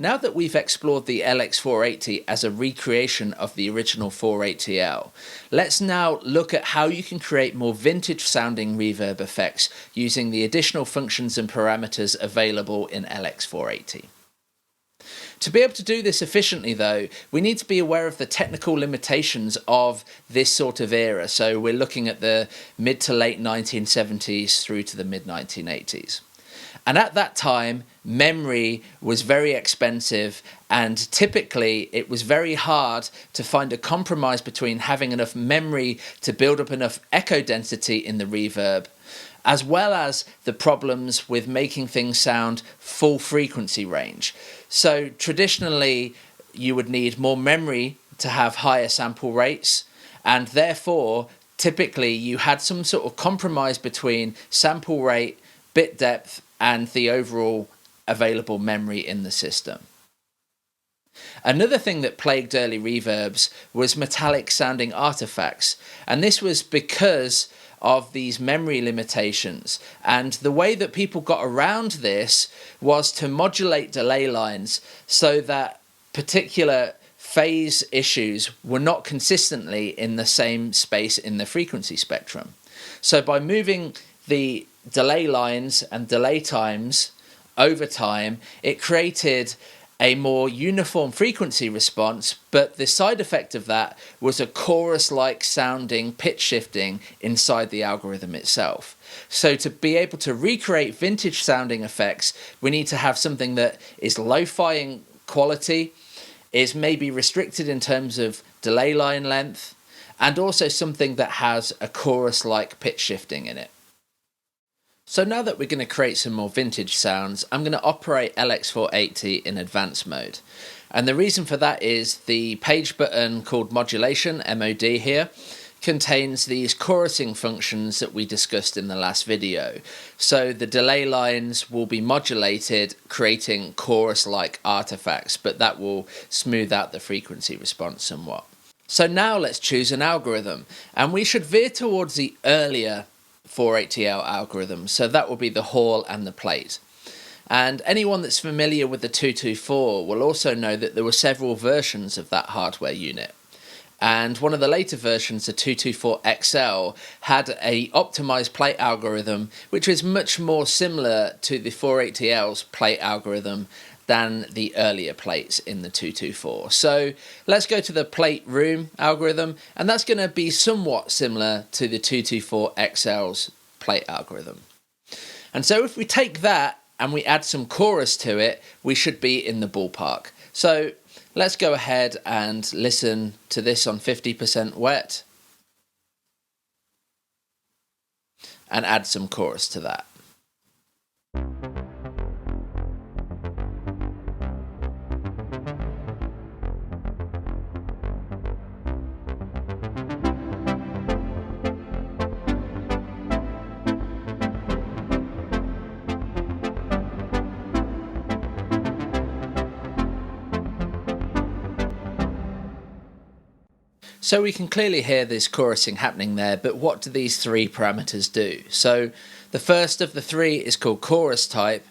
Now that we've explored the LX480 as a recreation of the original 480L, let's now look at how you can create more vintage sounding reverb effects using the additional functions and parameters available in LX480. To be able to do this efficiently though, we need to be aware of the technical limitations of this sort of era. So we're looking at the mid to late 1970s through to the mid 1980s. And at that time, memory was very expensive, and typically it was very hard to find a compromise between having enough memory to build up enough echo density in the reverb, as well as the problems with making things sound full frequency range. So traditionally, you would need more memory to have higher sample rates, and therefore, typically you had some sort of compromise between sample rate, bit depth, and the overall available memory in the system. Another thing that plagued early reverbs was metallic sounding artifacts, and this was because of these memory limitations. And the way that people got around this was to modulate delay lines so that particular phase issues were not consistently in the same space in the frequency spectrum. So by moving the delay lines and delay times over time, it created a more uniform frequency response, but the side effect of that was a chorus-like sounding pitch shifting inside the algorithm itself. So to be able to recreate vintage sounding effects, we need to have something that is lo-fi in quality, is maybe restricted in terms of delay line length, and also something that has a chorus-like pitch shifting in it. So now that we're going to create some more vintage sounds, I'm going to operate LX480 in advanced mode. And the reason for that is the page button called modulation, MOD here, contains these chorusing functions that we discussed in the last video. So the delay lines will be modulated, creating chorus-like artifacts, but that will smooth out the frequency response somewhat. So now let's choose an algorithm, and we should veer towards the earlier 480L algorithm, so that will be the Hall and the plate. And anyone that's familiar with the 224 will also know that there were several versions of that hardware unit. And one of the later versions, the 224 XL, had a optimized plate algorithm which was much more similar to the 480L's plate algorithm than the earlier plates in the 224. So let's go to the plate room algorithm, and that's going to be somewhat similar to the 224 XL's plate algorithm. And so if we take that and we add some chorus to it, we should be in the ballpark. So let's go ahead and listen to this on 50% wet and add some chorus to that. So we can clearly hear this chorusing happening there, but what do these three parameters do? So the first of the three is called chorus type,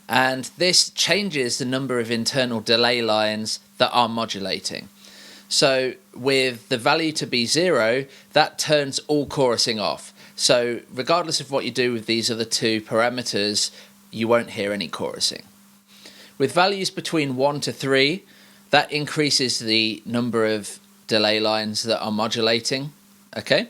and this changes the number of internal delay lines that are modulating. So with the value to be 0, that turns all chorusing off. So regardless of what you do with these other two parameters, you won't hear any chorusing. With values between 1 to 3, that increases the number of delay lines that are modulating, okay?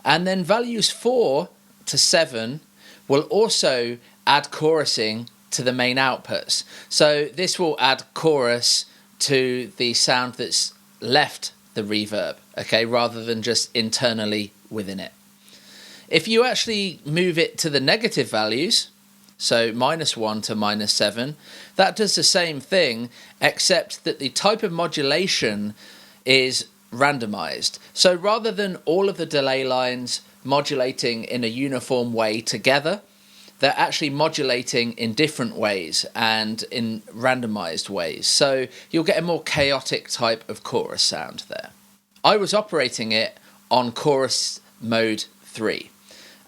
And then values 4 to 7 will also add chorusing to the main outputs. So this will add chorus to the sound that's left the reverb, okay, rather than just internally within it. If you actually move it to the negative values, so -1 to -7, that does the same thing, except that the type of modulation is randomized. So rather than all of the delay lines modulating in a uniform way together, they're actually modulating in different ways and in randomized ways. So you'll get a more chaotic type of chorus sound there. I was operating it on chorus mode 3,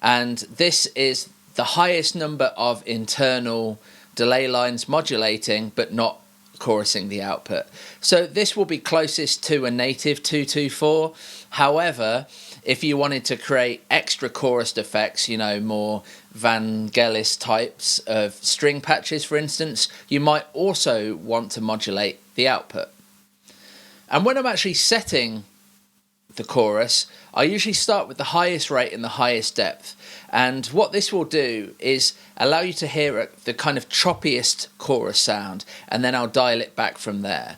and this is the highest number of internal delay lines modulating, but not chorusing the output. So this will be closest to a native 224. However, if you wanted to create extra chorused effects, you know, more Vangelis types of string patches, for instance, you might also want to modulate the output. And when I'm actually setting the chorus, I usually start with the highest rate and the highest depth. And what this will do is allow you to hear the kind of choppiest chorus sound, and then I'll dial it back from there.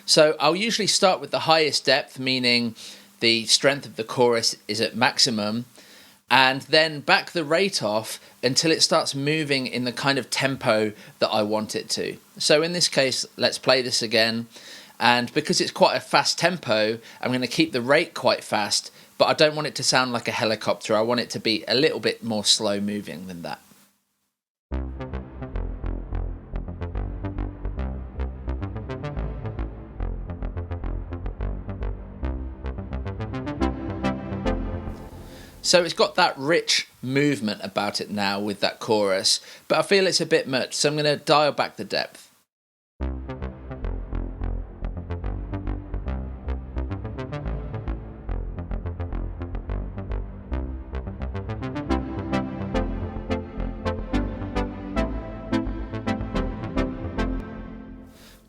So I'll usually start with the highest depth, meaning the strength of the chorus is at maximum, and then back the rate off until it starts moving in the kind of tempo that I want it to. So in this case, let's play this again. And because it's quite a fast tempo, I'm going to keep the rate quite fast, but I don't want it to sound like a helicopter. I want it to be a little bit more slow moving than that. So it's got that rich movement about it now with that chorus, but I feel it's a bit much, so I'm going to dial back the depth.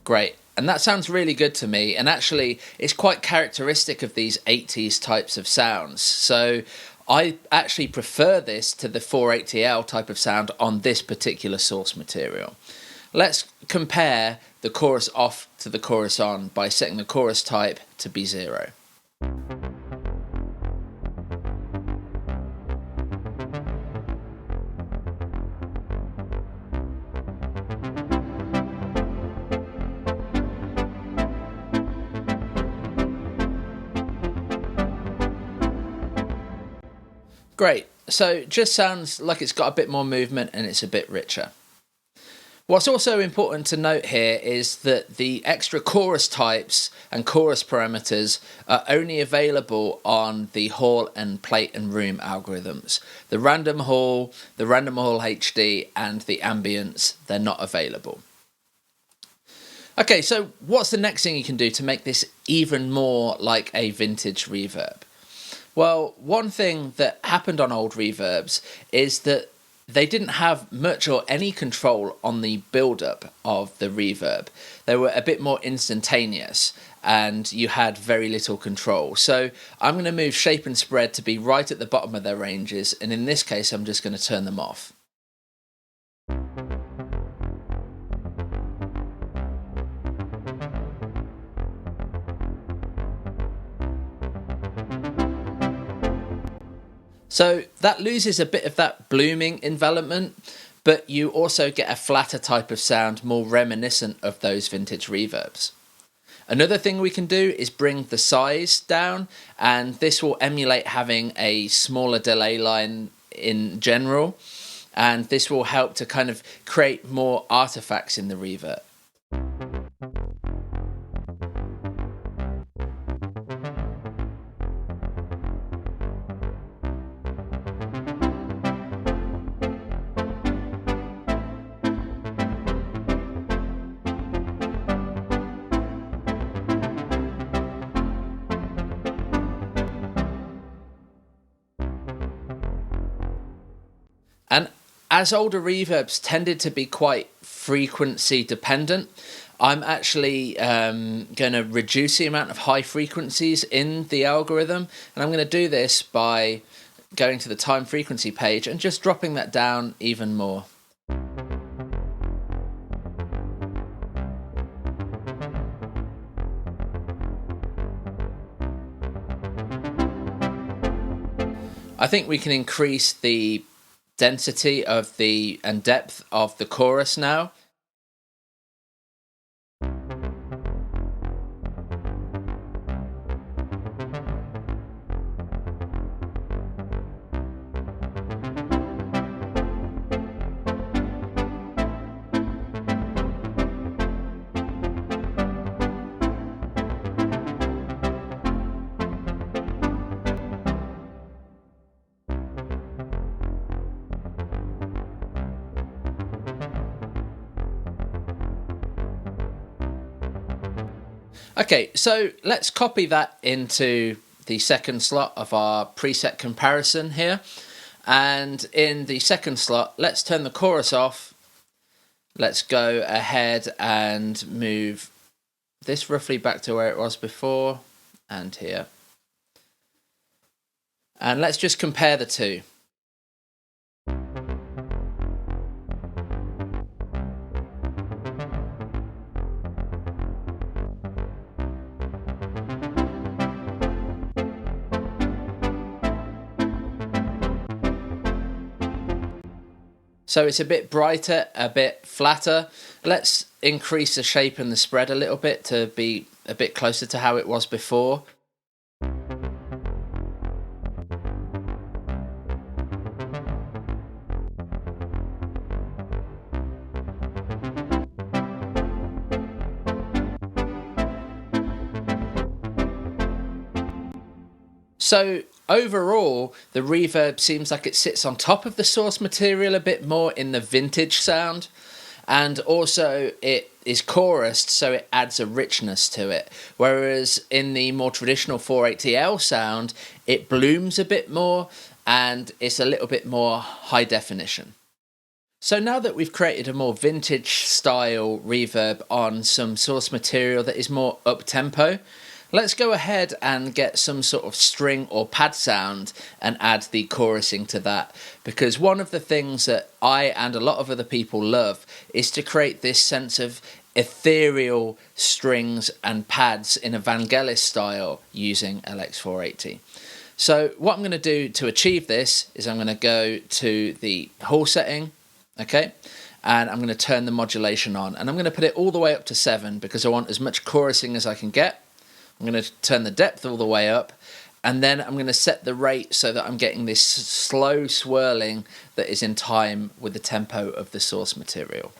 Great, and that sounds really good to me, and actually it's quite characteristic of these 80s types of sounds. So I actually prefer this to the 480L type of sound on this particular source material. Let's compare the chorus off to the chorus on by setting the chorus type to be 0. Great, so it just sounds like it's got a bit more movement and it's a bit richer. What's also important to note here is that the extra chorus types and chorus parameters are only available on the Hall and Plate and Room algorithms. The Random Hall, the Random Hall HD and the Ambience, they're not available. Okay, so what's the next thing you can do to make this even more like a vintage reverb? Well, one thing that happened on old reverbs is that they didn't have much or any control on the build-up of the reverb. They were a bit more instantaneous and you had very little control. So I'm going to move shape and spread to be right at the bottom of their ranges, and in this case I'm just going to turn them off. So that loses a bit of that blooming envelopment, but you also get a flatter type of sound more reminiscent of those vintage reverbs. Another thing we can do is bring the size down, and this will emulate having a smaller delay line in general, and this will help to kind of create more artifacts in the reverb. And as older reverbs tended to be quite frequency dependent, I'm actually going to reduce the amount of high frequencies in the algorithm, and I'm going to do this by going to the time frequency page and just dropping that down even more. I think we can increase the density of the and depth of the chorus now. Okay, so let's copy that into the second slot of our preset comparison here. And in the second slot, let's turn the chorus off. Let's go ahead and move this roughly back to where it was before and here. And let's just compare the two. So it's a bit brighter, a bit flatter. Let's increase the shape and the spread a little bit to be a bit closer to how it was before. So overall, the reverb seems like it sits on top of the source material a bit more in the vintage sound. And also it is chorused, so it adds a richness to it. Whereas in the more traditional 480L sound, it blooms a bit more and it's a little bit more high definition. So now that we've created a more vintage style reverb on some source material that is more up-tempo, let's go ahead and get some sort of string or pad sound and add the chorusing to that. Because one of the things that I and a lot of other people love is to create this sense of ethereal strings and pads in a Vangelis style using LX480. So what I'm going to do to achieve this is I'm going to go to the Hall setting, okay, and I'm going to turn the modulation on, and I'm going to put it all the way up to 7 because I want as much chorusing as I can get. I'm going to turn the depth all the way up, and then I'm going to set the rate so that I'm getting this slow swirling that is in time with the tempo of the source material.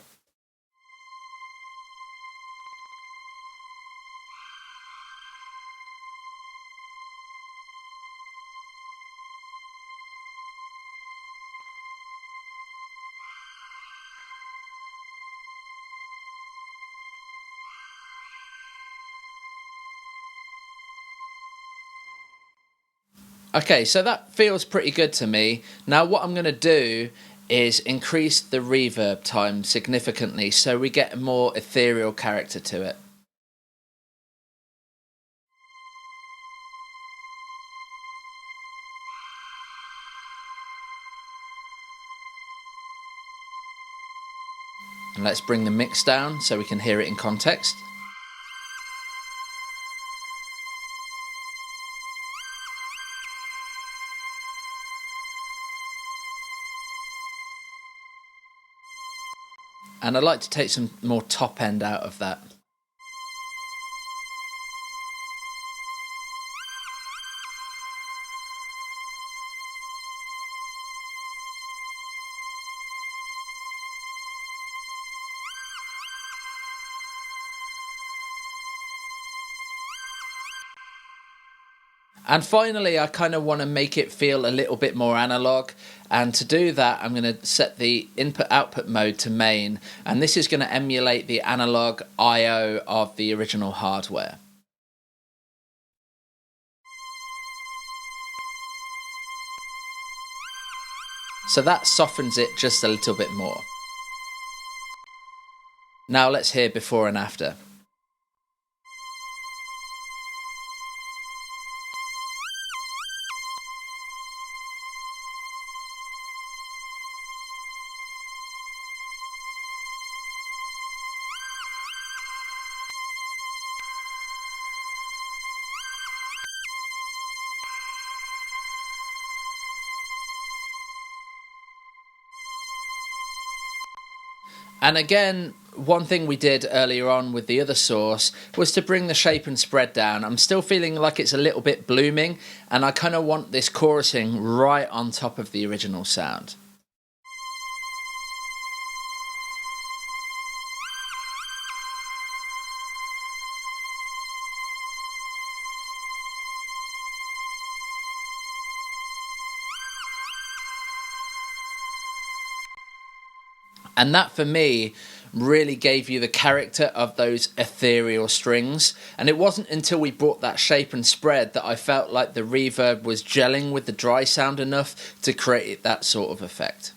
Okay, so that feels pretty good to me. Now what I'm going to do is increase the reverb time significantly so we get a more ethereal character to it. And let's bring the mix down so we can hear it in context. And I'd like to take some more top end out of that. And finally, I kind of want to make it feel a little bit more analog. And to do that, I'm going to set the input-output mode to main. And this is going to emulate the analog I/O of the original hardware. So that softens it just a little bit more. Now let's hear before and after. And again, one thing we did earlier on with the other source was to bring the shape and spread down. I'm still feeling like it's a little bit blooming, and I kind of want this chorusing right on top of the original sound. And that for me really gave you the character of those ethereal strings. And it wasn't until we brought that shape and spread that I felt like the reverb was gelling with the dry sound enough to create that sort of effect.